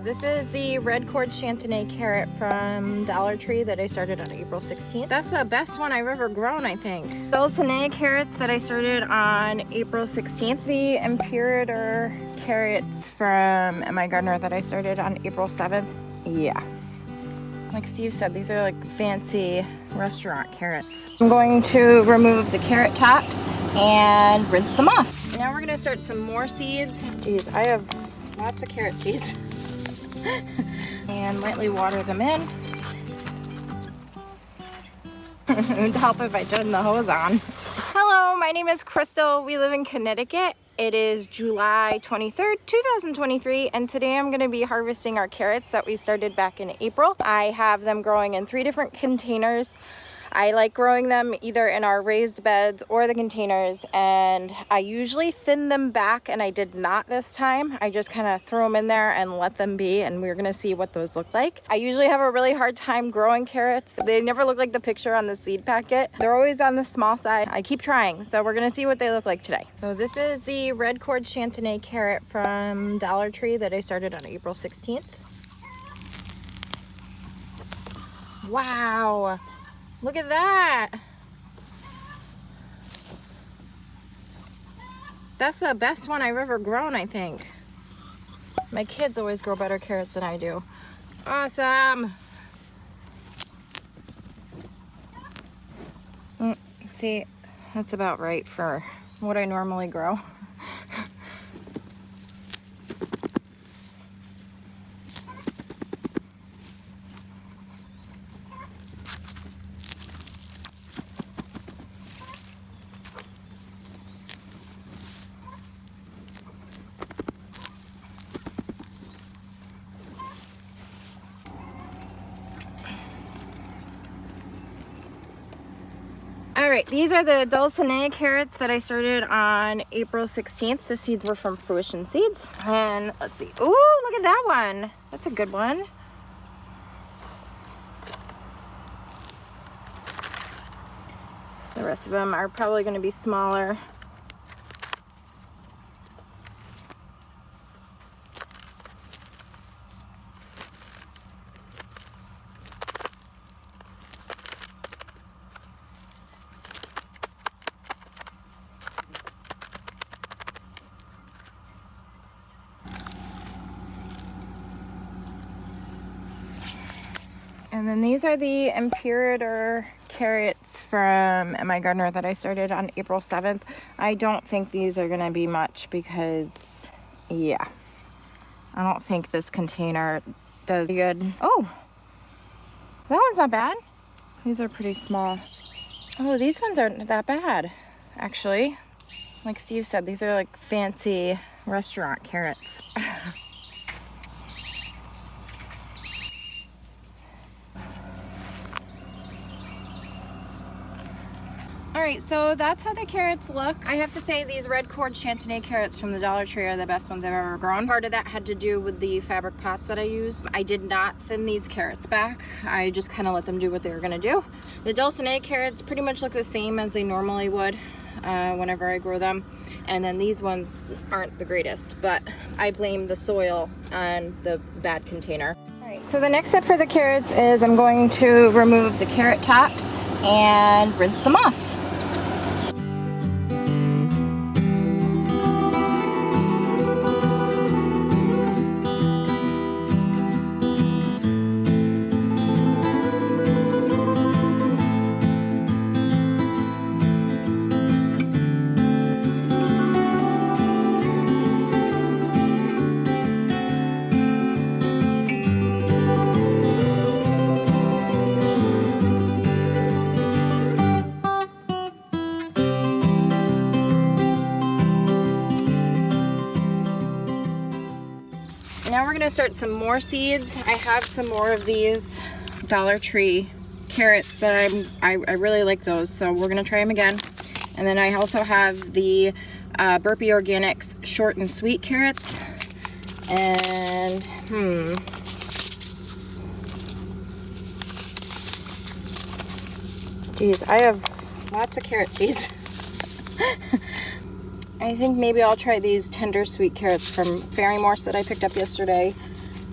This is the red cord Chantenay carrot from Dollar Tree that I started on April 16th. That's the best one I've ever grown, I think. Dulcinea carrots that I started on April 16th. The Imperator carrots from MIgardener that I started on April 7th. Yeah. Like Steve said, these are like fancy restaurant carrots. I'm going to remove the carrot tops and rinse them off. Now we're gonna start some more seeds. Geez, I have lots of carrot seeds. And lightly water them in. It would help if I turned the hose on. Hello, my name is Crystal. We live in Connecticut. It is July 23rd, 2023, and today I'm gonna be harvesting our carrots that we started back in April. I have them growing in 3 different containers. I like growing them either in our raised beds or the containers, and I usually thin them back, and I did not this time. I just kind of threw them in there and let them be, and we're gonna see what those look like. I usually have a really hard time growing carrots. They never look like the picture on the seed packet. They're always on the small side. I keep trying, so we're gonna see what they look like today. So this is the red cord Chantenay carrot from Dollar Tree that I started on April 16th. Wow. Look at that. That's the best one I've ever grown, I think. My kids always grow better carrots than I do. Awesome. See, that's about right for what I normally grow. All right, these are the Dulcinea carrots that I started on April 16th. The seeds were from Fruition seeds. And let's see. Ooh, look at that one. That's a good one. So the rest of them are probably going to be smaller. And then these are the Imperator carrots from MIgardener that I started on April 7th. I don't think these are gonna be much because, yeah, I don't think this container does good. Oh, that one's not bad. These are pretty small. Oh, these ones aren't that bad, actually. Like Steve said, these are like fancy restaurant carrots. All right, so that's how the carrots look. I have to say these red cord Chantenay carrots from the Dollar Tree are the best ones I've ever grown. Part of that had to do with the fabric pots that I used. I did not thin these carrots back. I just kind of let them do what they were gonna do. The Dulcinea carrots pretty much look the same as they normally would whenever I grow them. And then these ones aren't the greatest, but I blame the soil on the bad container. All right, so the next step for the carrots is I'm going to remove the carrot tops and rinse them off. Now we're gonna start some more seeds. I have some more of these Dollar Tree carrots that I really like those, so we're gonna try them again. And then I also have the Burpee Organics short and sweet carrots. And geez, I have lots of carrot seeds. I think maybe I'll try these Tendersweet carrots from Ferrymorse that I picked up yesterday.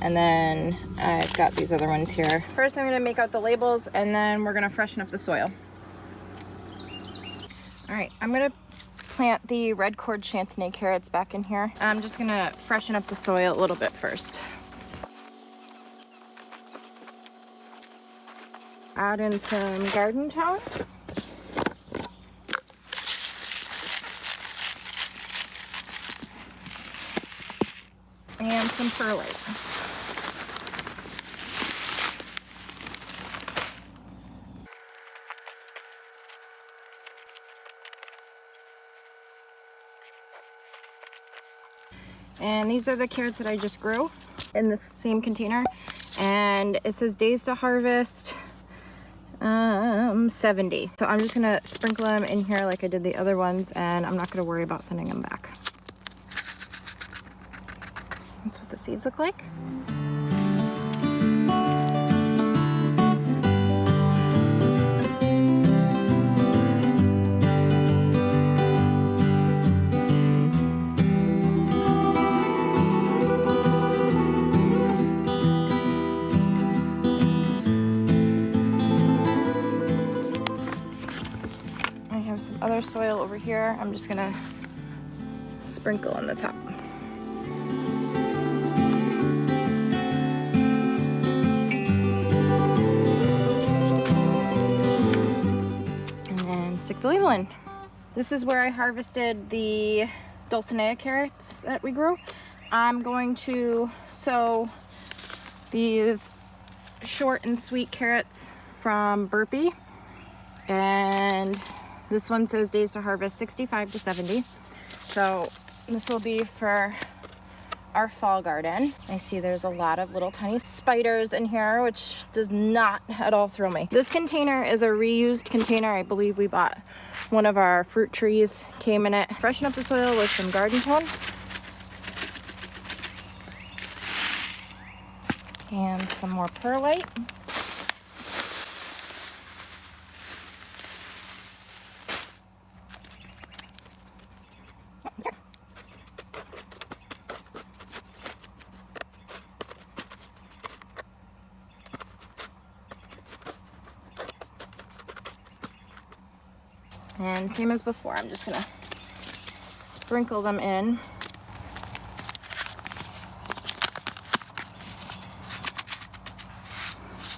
And then I've got these other ones here. First I'm gonna make out the labels and then we're gonna freshen up the soil. All right, I'm gonna plant the red cord Chantenay carrots back in here. I'm just gonna freshen up the soil a little bit first. Add in some garden tone. And some perlite. And these are the carrots that I just grew in the same container. And it says days to harvest, 70. So I'm just gonna sprinkle them in here like I did the other ones, and I'm not gonna worry about thinning them back. That's what the seeds look like. I have some other soil over here. I'm just gonna sprinkle on the top. Stick the label in. This is where I harvested the Dulcinea carrots that we grew. I'm going to sow these short and sweet carrots from Burpee, and this one says days to harvest 65 to 70. So this will be for our fall garden. I see there's a lot of little tiny spiders in here, which does not at all thrill me. This container is a reused container. I believe we bought one of our fruit trees, came in it. Freshen up the soil with some garden tone. And some more perlite. And same as before, I'm just gonna sprinkle them in.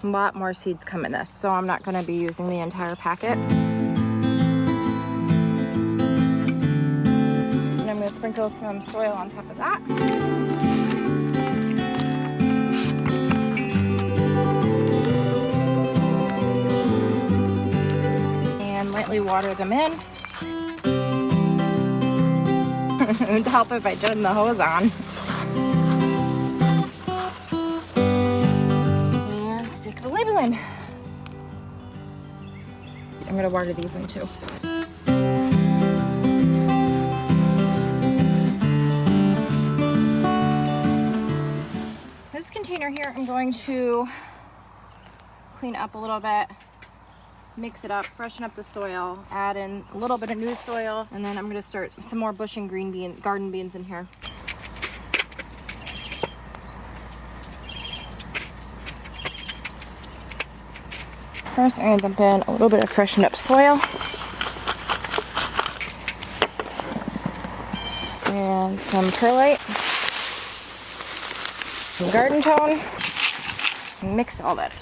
A lot more seeds come in this, so I'm not gonna be using the entire packet. And I'm gonna sprinkle some soil on top of that. Lightly water them in. It would help if I turned the hose on. And stick the label in. I'm gonna water these in too. This container here, I'm going to clean up a little bit. Mix it up, freshen up the soil, add in a little bit of new soil, and then I'm gonna start some more bush and garden beans in here. First, I'm gonna dump in a little bit of freshened up soil. And some perlite. Some garden tone. And mix all that.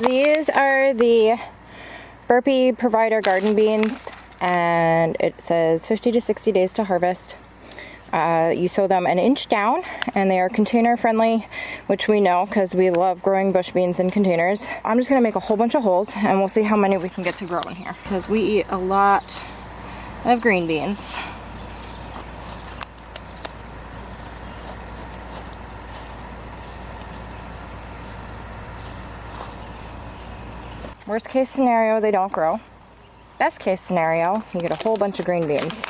These are the Burpee Provider garden beans, and it says 50 to 60 days to harvest. You sow them an inch down, and they are container friendly, which we know because we love growing bush beans in containers. I'm just going to make a whole bunch of holes, and we'll see how many we can get to grow in here, because we eat a lot of green beans. Worst case scenario, they don't grow. Best case scenario, you get a whole bunch of green beans.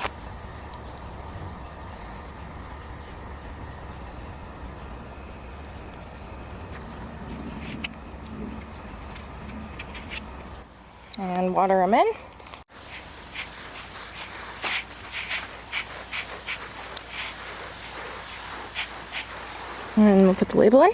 And water them in. And we'll put the label in.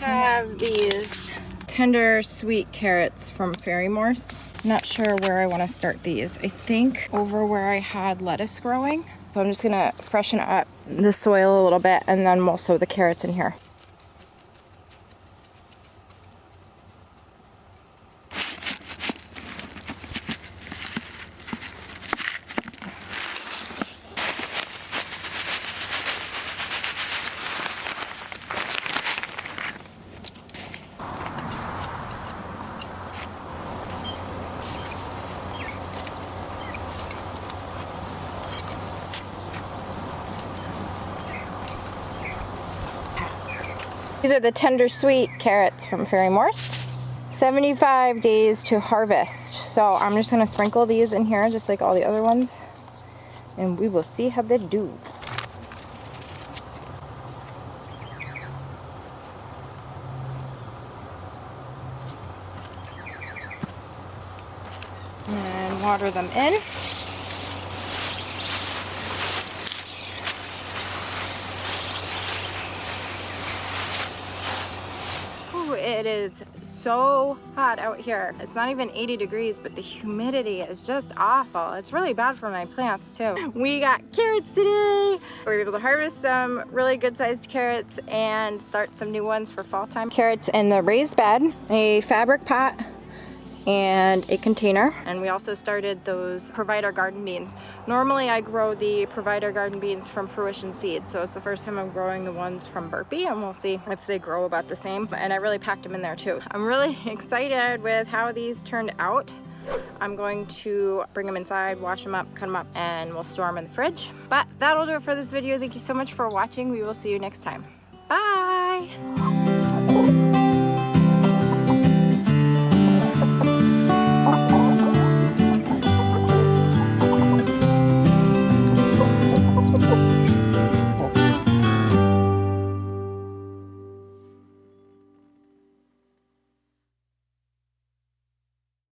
I have these Tendersweet carrots from Ferrymorse. Not sure where I want to start these. I think over where I had lettuce growing. So I'm just gonna freshen up the soil a little bit and then we'll sow the carrots in here. These are the Tendersweet carrots from Ferrymorse. 75 days to harvest. So I'm just gonna sprinkle these in here just like all the other ones. And we will see how they do. And water them in. It is so hot out here. It's not even 80 degrees, but the humidity is just awful. It's really bad for my plants too. We got carrots today. We were able to harvest some really good sized carrots and start some new ones for fall time. Carrots in the raised bed, a fabric pot, and a container. And we also started those Provider garden beans. Normally I grow the Provider garden beans from Fruition seeds, so it's the first time I'm growing the ones from Burpee, and we'll see if they grow about the same. And I really packed them in there too. I'm really excited with how these turned out. I'm going to bring them inside, wash them up, cut them up, and we'll store them in the fridge. But that'll do it for this video. Thank you so much for watching. We will see you next time. Bye!